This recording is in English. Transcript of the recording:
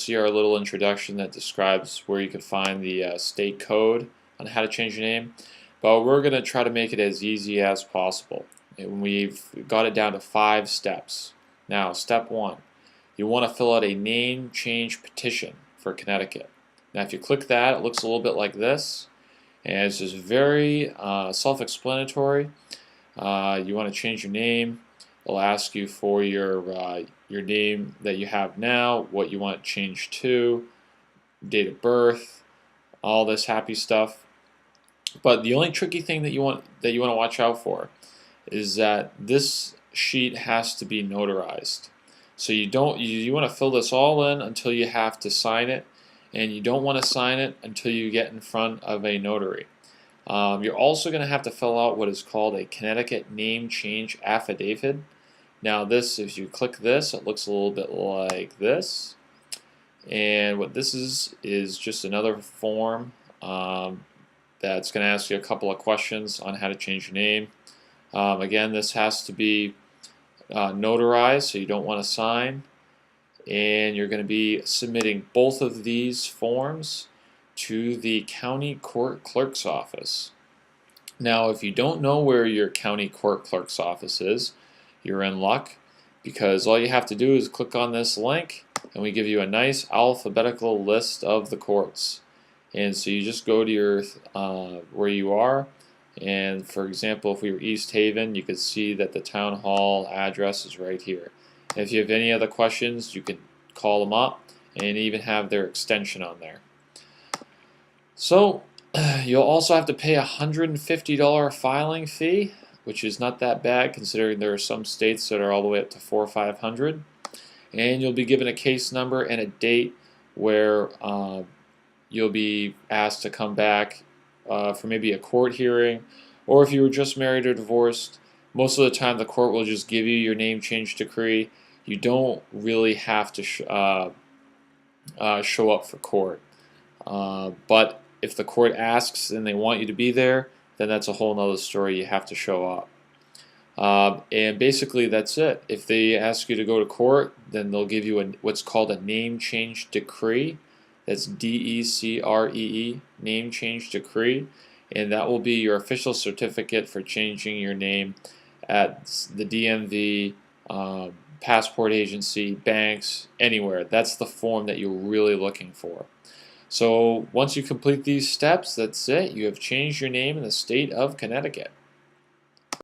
see our little introduction that describes where you can find the state code on how to change your name. But we're going to try to make it as easy as possible. And we've got it down to 5 steps. Now, step 1, you want to fill out a name change petition for Connecticut. Now, if you click that, it looks a little bit like this. And it's just very self-explanatory. You want to change your name. It'll ask you for your name that you have now, what you want to change to, date of birth, all this happy stuff. But the only tricky thing that you want to watch out for is that this sheet has to be notarized. So you want to fill this all in until you have to sign it, and you don't want to sign it until you get in front of a notary. You're also going to have to fill out what is called a Connecticut name change affidavit. Now this, if you click this, it looks a little bit like this. And what this is just another form that's going to ask you a couple of questions on how to change your name. Again, this has to be notarized, so you don't want to sign. And you're going to be submitting both of these forms to the county court clerk's office. Now, if you don't know where your county court clerk's office is, you're in luck, because all you have to do is click on this link and we give you a nice alphabetical list of the courts. And so you just go to your where you are, and for example, if we were East Haven, you could see that the town hall address is right here. If you have any other questions, you can call them up and even have their extension on there. So you'll also have to pay a $150 filing fee, which is not that bad considering there are some states that are all the way up to $400 or $500. And you'll be given a case number and a date where you'll be asked to come back for maybe a court hearing, or if you were just married or divorced, most of the time the court will just give you your name change decree. You don't really have to show up for court. But if the court asks and they want you to be there, then that's a whole nother story. You have to show up. And basically that's it. If they ask you to go to court, then they'll give you what's called a name change decree. That's D-E-C-R-E-E, name change decree. And that will be your official certificate for changing your name at the DMV, passport agency, banks, anywhere. That's the form that you're really looking for. So once you complete these steps, that's it. You have changed your name in the state of Connecticut.